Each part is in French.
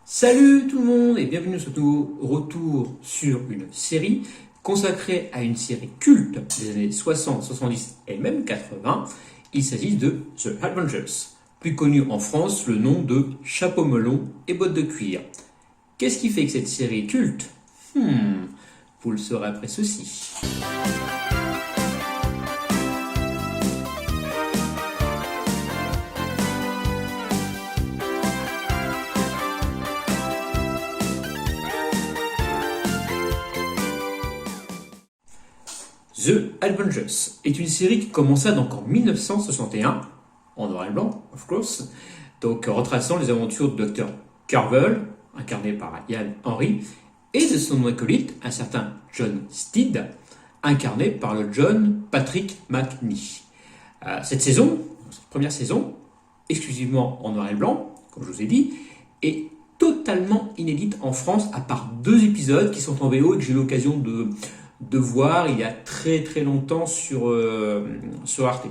Salut tout le monde et bienvenue sur notre retour sur une série consacrée à une série culte des années 60, 70 et même 80. Il s'agit de The Avengers, plus connu en France sous le nom de Chapeau melon et bottes de cuir. Qu'est-ce qui fait que cette série est culte Vous le saurez après ceci. The Avengers est une série qui commença donc en 1961, en noir et blanc, of course, donc retraçant les aventures du Dr. Carvel, incarné par Ian Henry, et de son acolyte, un certain John Steed, incarné par le John Patrick McNee. Cette première saison, exclusivement en noir et blanc, comme je vous ai dit, est totalement inédite en France, à part 2 épisodes qui sont en VO et que j'ai eu l'occasion de voir il y a très très longtemps sur Arte.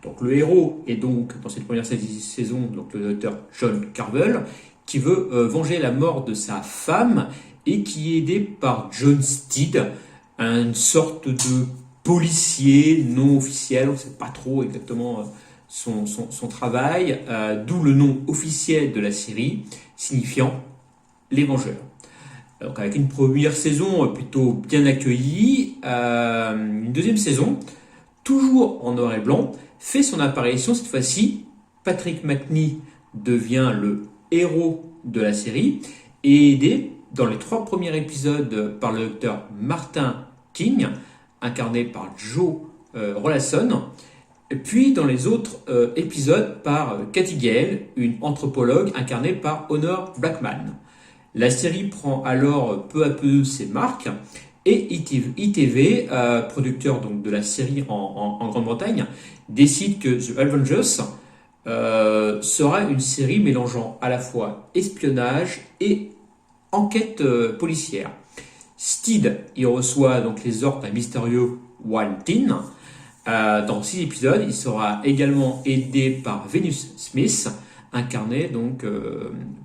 Donc le héros est donc dans cette première saison donc le docteur John Carvel qui veut venger la mort de sa femme et qui est aidé par John Steed, une sorte de policier non officiel, on ne sait pas trop exactement son travail, d'où le nom officiel de la série signifiant les Vengeurs. Donc avec une première saison plutôt bien accueillie, une deuxième saison, toujours en noir et blanc, fait son apparition cette fois-ci. Patrick McNee devient le héros de la série et aidé dans les 3 premiers épisodes par le docteur Martin King, incarné par Joe Rollason, puis dans les autres épisodes par Cathy Gale, une anthropologue incarnée par Honor Blackman. La série prend alors peu à peu ses marques et ITV, producteur donc de la série en Grande-Bretagne, décide que The Avengers sera une série mélangeant à la fois espionnage et enquête policière. Steed y reçoit donc les ordres d'un mystérieux Waltin. Dans 6 épisodes, il sera également aidé par Venus Smith, incarnée donc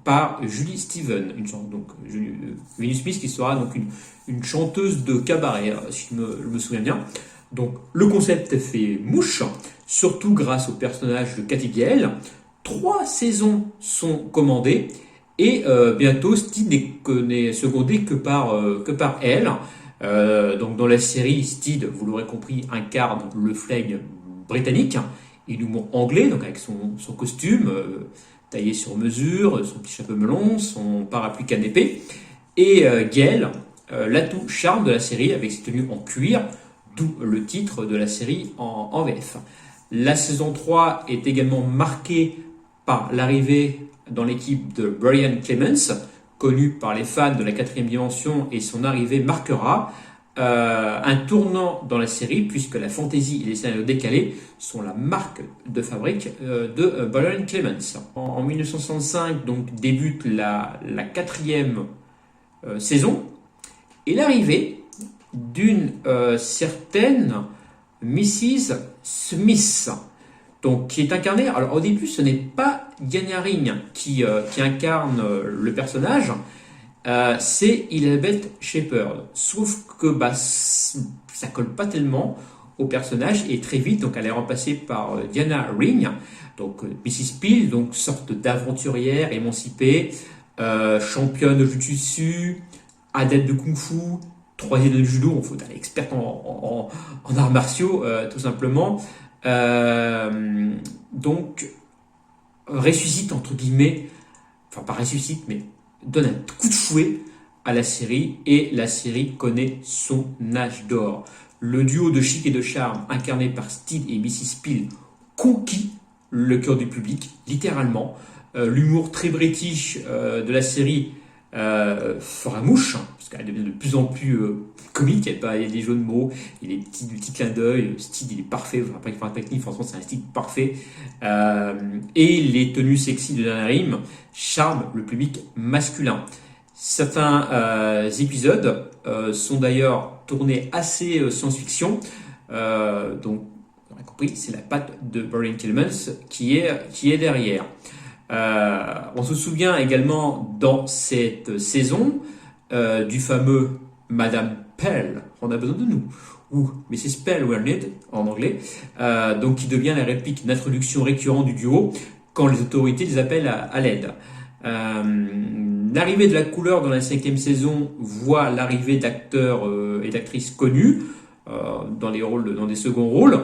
par Julie Steven, Venus Smith qui sera donc une chanteuse de cabaret, si je me souviens bien. Donc le concept fait mouche, surtout grâce au personnage de Cathy Gale. 3 saisons sont commandées et bientôt Steed n'est secondé que par elle. Donc dans la série, Steed, vous l'aurez compris, incarne le flegme britannique et l'humour anglais, donc avec son costume taillé sur mesure, son petit chapeau melon, son parapluie canapé, et Gale, l'atout charme de la série avec ses tenues en cuir, d'où le titre de la série en VF. La saison 3 est également marquée par l'arrivée dans l'équipe de Brian Clemens, connu par les fans de la 4e dimension, et son arrivée marquera un tournant dans la série puisque la fantaisie et les scénarios décalés sont la marque de fabrique de Brian Clemens. En 1965 donc débute la 4e saison et l'arrivée d'une certaine Mrs. Smith, donc qui est incarnée. Alors au début ce n'est pas Diana Rigg qui incarne le personnage. C'est Elizabeth Shepard. Sauf que ça colle pas tellement au personnage et très vite donc elle est remplacée par Diana Rigg, donc Mrs. Peel, donc sorte d'aventurière émancipée, championne de jiu-jitsu, adepte de kung-fu, 3e de judo, on faut être experte en arts martiaux tout simplement. Donc ressuscite entre guillemets, enfin pas ressuscite mais donne un coup de fouet à la série et la série connaît son âge d'or. Le duo de chic et de charme incarné par Steed et Mrs. Peel conquit le cœur du public, littéralement. L'humour très british de la série fera mouche, parce qu'elle devient de plus en plus comique. Il y a des jeux de mots, il y a des petits clins d'œil. Steed il est parfait, enfin pas qu'il fasse technique, franchement c'est un style parfait. Et les tenues sexy de Diana Rigg charment le public masculin. Certains épisodes sont d'ailleurs tournés assez science-fiction, donc on a compris, c'est la patte de Brian Clemens qui est derrière. On se souvient également dans cette saison du fameux Madame Pell, on a besoin de nous, ou Mrs. Pell, we're need en anglais, donc qui devient la réplique d'introduction récurrente du duo quand les autorités les appellent à l'aide. L'arrivée de la couleur dans la 5e saison voit l'arrivée d'acteurs et d'actrices connus dans des seconds rôles,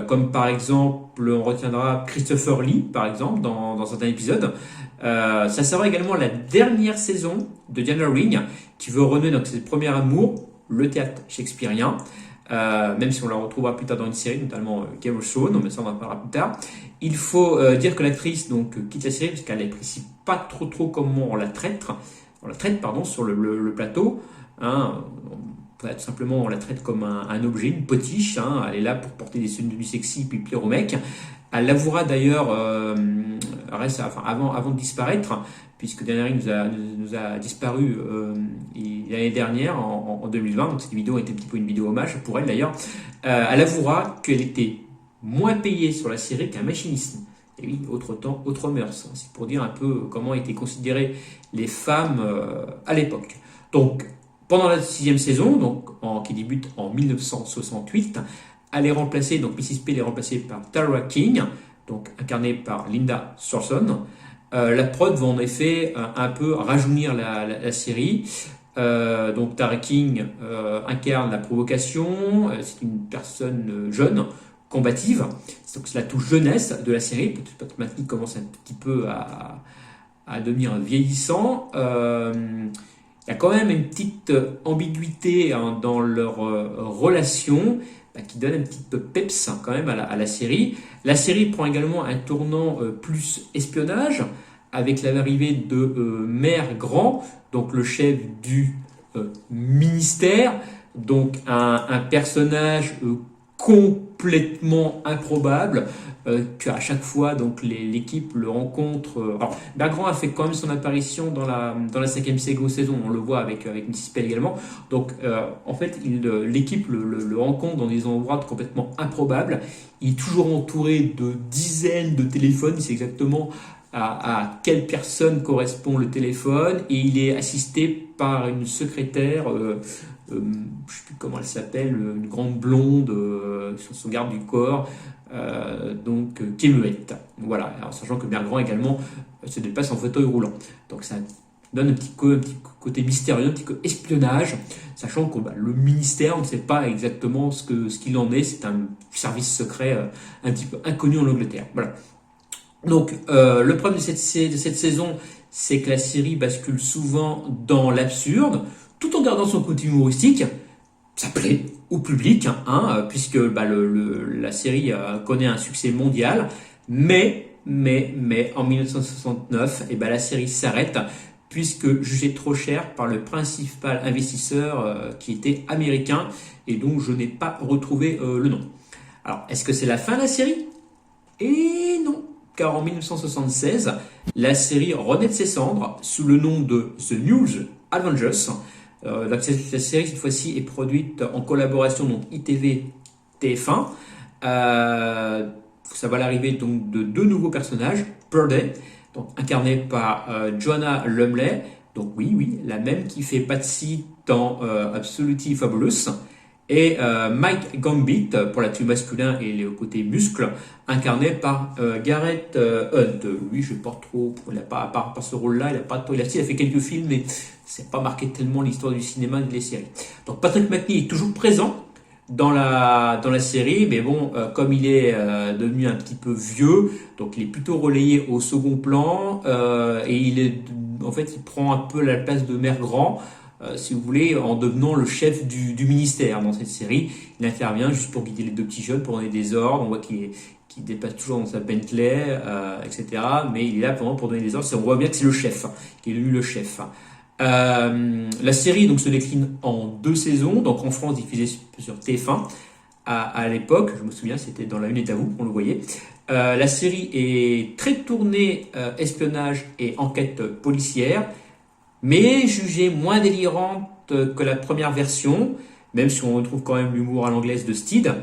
comme par exemple, on retiendra Christopher Lee, par exemple, dans certains épisodes. Ça sera également la dernière saison de Diana Rigg, qui veut renouer donc ses premiers amours, le théâtre shakespearien, même si on la retrouvera plus tard dans une série, notamment Game of Thrones, mais ça on en parlera plus tard. Il faut dire que l'actrice quitte la série parce qu'elle n'apprécie pas trop comment on la traite sur le plateau. Tout simplement, on la traite comme un objet, une potiche. Elle est là pour porter des tenues sexy puis plaire aux mecs. Elle l'avouera d'ailleurs avant de disparaître, puisque Diana Rigg nous a disparu l'année dernière, en 2020. Donc cette vidéo était un petit peu une vidéo hommage pour elle d'ailleurs. Elle avouera qu'elle était moins payée sur la série qu'un machiniste. Et oui, autre temps, autre mœurs. C'est pour dire un peu comment étaient considérées les femmes à l'époque. Donc, pendant la 6e saison, qui débute en 1968, elle est remplacée, donc Mrs. P est remplacée par Tara King, donc incarnée par Linda Thorson. La prod va en effet un peu rajeunir la série. Donc Tara King incarne la provocation. C'est une personne jeune, combative. Donc c'est la touche jeunesse de la série. Peut-être que maintenant il commence un petit peu à devenir vieillissant. Il y a quand même une petite ambiguïté dans leur relation qui donne un petit peu peps quand même à la série. La série prend également un tournant plus espionnage avec l'arrivée de Maire Grand, donc le chef du ministère, donc un personnage complètement improbable qu'à chaque fois donc l'équipe le rencontre. Alors Bergrand a fait quand même son apparition dans la 5e saison, on le voit avec Mrs. Pell également. Donc en fait l'équipe le rencontre dans des endroits complètement improbables. Il est toujours entouré de dizaines de téléphones, c'est exactement à quelle personne correspond le téléphone, et il est assisté par une secrétaire, je ne sais plus comment elle s'appelle, une grande blonde sur son garde du corps, qui est muette. Voilà, alors, sachant que Bergrand également se déplace en fauteuil roulant. Donc ça donne un petit côté mystérieux, un petit côté espionnage, sachant que le ministère, on ne sait pas exactement ce qu'il en est, c'est un service secret un petit peu inconnu en Angleterre. Voilà. Donc le problème de cette saison, c'est que la série bascule souvent dans l'absurde, tout en gardant son côté humoristique. Ça plaît au public, puisque la série connaît un succès mondial, mais en 1969, la série s'arrête, puisque jugée trop cher par le principal investisseur qui était américain, et dont je n'ai pas retrouvé le nom. Alors, est-ce que c'est la fin de la série ? Et non, car en 1976, la série renaît de ses cendres sous le nom de The New Avengers. La série, cette fois-ci, est produite en collaboration donc ITV TF1. Ça va l'arrivée donc de 2 nouveaux personnages, Purday, donc incarné par Joanna Lumley, donc oui, la même qui fait Patsy dans Absolutely Fabulous, et Mike Gambit pour l'attitude masculin et le côté muscle, incarné par Gareth Hunt. Lui, je ne sais pas trop, il n'a pas, à part ce rôle-là, il a fait quelques films, mais c'est pas marqué tellement l'histoire du cinéma et des séries. Donc Patrick Macnee est toujours présent dans la série, mais bon, comme il est devenu un petit peu vieux, donc il est plutôt relayé au second plan, et il prend un peu la place de Maire Grand, si vous voulez, en devenant le chef du ministère dans cette série. Il intervient juste pour guider les 2 petits jeunes, pour donner des ordres. On voit qu'il dépasse toujours dans sa Bentley, etc. Mais il est là vraiment pour donner des ordres. On voit bien que c'est le chef, qu'il est devenu le chef. La série donc se décline en 2 saisons, donc en France diffusée sur TF1 à l'époque, je me souviens, c'était dans La Une est à vous, on le voyait. La série est très tournée espionnage et enquête policière, mais jugée moins délirante que la première version, même si on retrouve quand même l'humour à l'anglaise de Steed,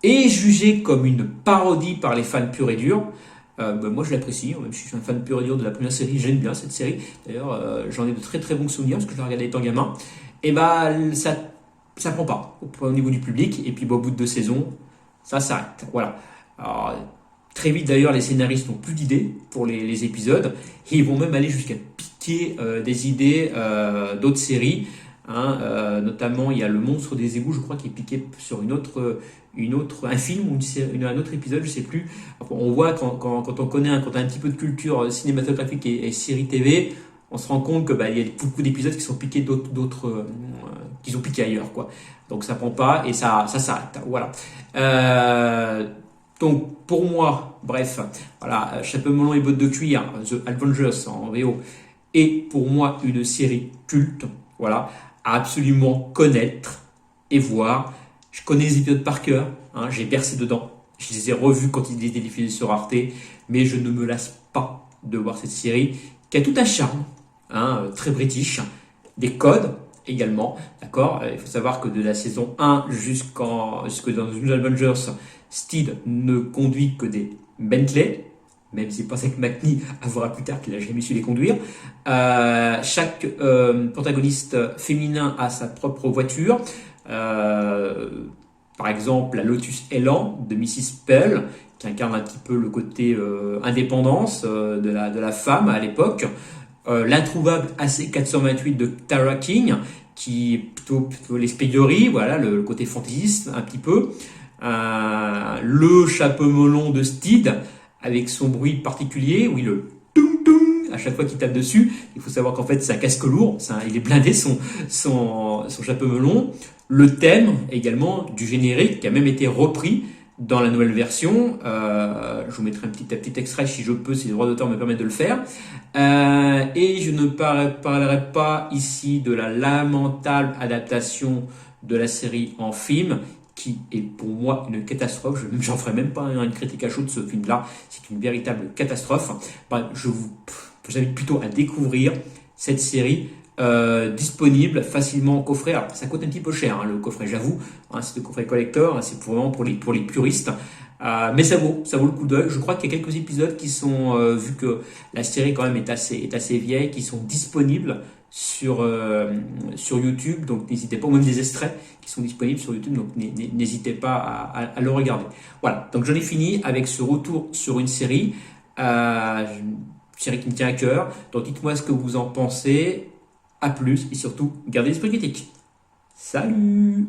et jugée comme une parodie par les fans purs et durs. Moi je l'apprécie, même si je suis un fan pur et dur de la première série, j'aime bien cette série. D'ailleurs, j'en ai de très très bons souvenirs parce que je l'ai regardé étant gamin. Et ça prend pas au niveau du public. Et puis au bout de 2 saisons, ça s'arrête. Voilà. Alors, très vite d'ailleurs, les scénaristes n'ont plus d'idées pour les épisodes. Et ils vont même aller jusqu'à piquer des idées d'autres séries. Hein, notamment, il y a Le Monstre des égouts, je crois, qui est piqué sur un film ou un autre épisode, je sais plus. Enfin, on voit quand on connaît, quand on a un petit peu de culture cinématographique et série TV, on se rend compte que il y a beaucoup d'épisodes qui sont piqués qui sont piqués ailleurs, quoi. Donc ça prend pas et ça s'arrête. Voilà. Donc pour moi, bref, voilà, Chapeau melon et bottes de cuir, The Avengers en VO, est pour moi une série culte. Voilà, à absolument connaître et voir. Je connais les épisodes par cœur, hein, j'ai bercé dedans. Je les ai revus quand ils étaient diffusés sur Arte, mais je ne me lasse pas de voir cette série qui a tout un charme, hein, très british, des codes également, d'accord. Il faut savoir que de la saison 1 jusque dans The Avengers, Steed ne conduit que des Bentley, même si pas avec McNee avouera plus tard qu'il n'a jamais su les conduire. Chaque protagoniste féminin a sa propre voiture. Par exemple, la Lotus Elan de Mrs. Pell, qui incarne un petit peu le côté indépendance de la femme à l'époque. L'introuvable AC428 de Tara King, qui est plutôt l'espièglerie, voilà, le côté fantaisiste un petit peu. Le chapeau melon de Steed, avec son bruit particulier, oui, le toum toum, à chaque fois qu'il tape dessus. Il faut savoir qu'en fait, c'est un casque lourd, il est blindé, son chapeau melon. Le thème également du générique, qui a même été repris dans la nouvelle version. Je vous mettrai un petit extrait si je peux, si les droits d'auteur me permettent de le faire. Et je ne parlerai pas ici de la lamentable adaptation de la série en film, qui est pour moi une catastrophe. J'en ferai même pas une critique à chaud de ce film-là. C'est une véritable catastrophe. Je vous invite plutôt à découvrir cette série disponible facilement en coffret. Alors, ça coûte un petit peu cher, hein, le coffret, j'avoue. Hein, c'est le coffret collector, hein, c'est vraiment pour les puristes. Mais ça vaut le coup d'œil. Je crois qu'il y a quelques épisodes qui sont, vu que la série quand même est assez vieille, qui sont disponibles sur YouTube. Donc n'hésitez pas, ou même des extraits qui sont disponibles sur YouTube. Donc n'hésitez pas à le regarder. Voilà. Donc j'en ai fini avec ce retour sur une série, une série qui me tient à cœur. Donc dites-moi ce que vous en pensez. À plus et surtout, gardez l'esprit critique. Salut!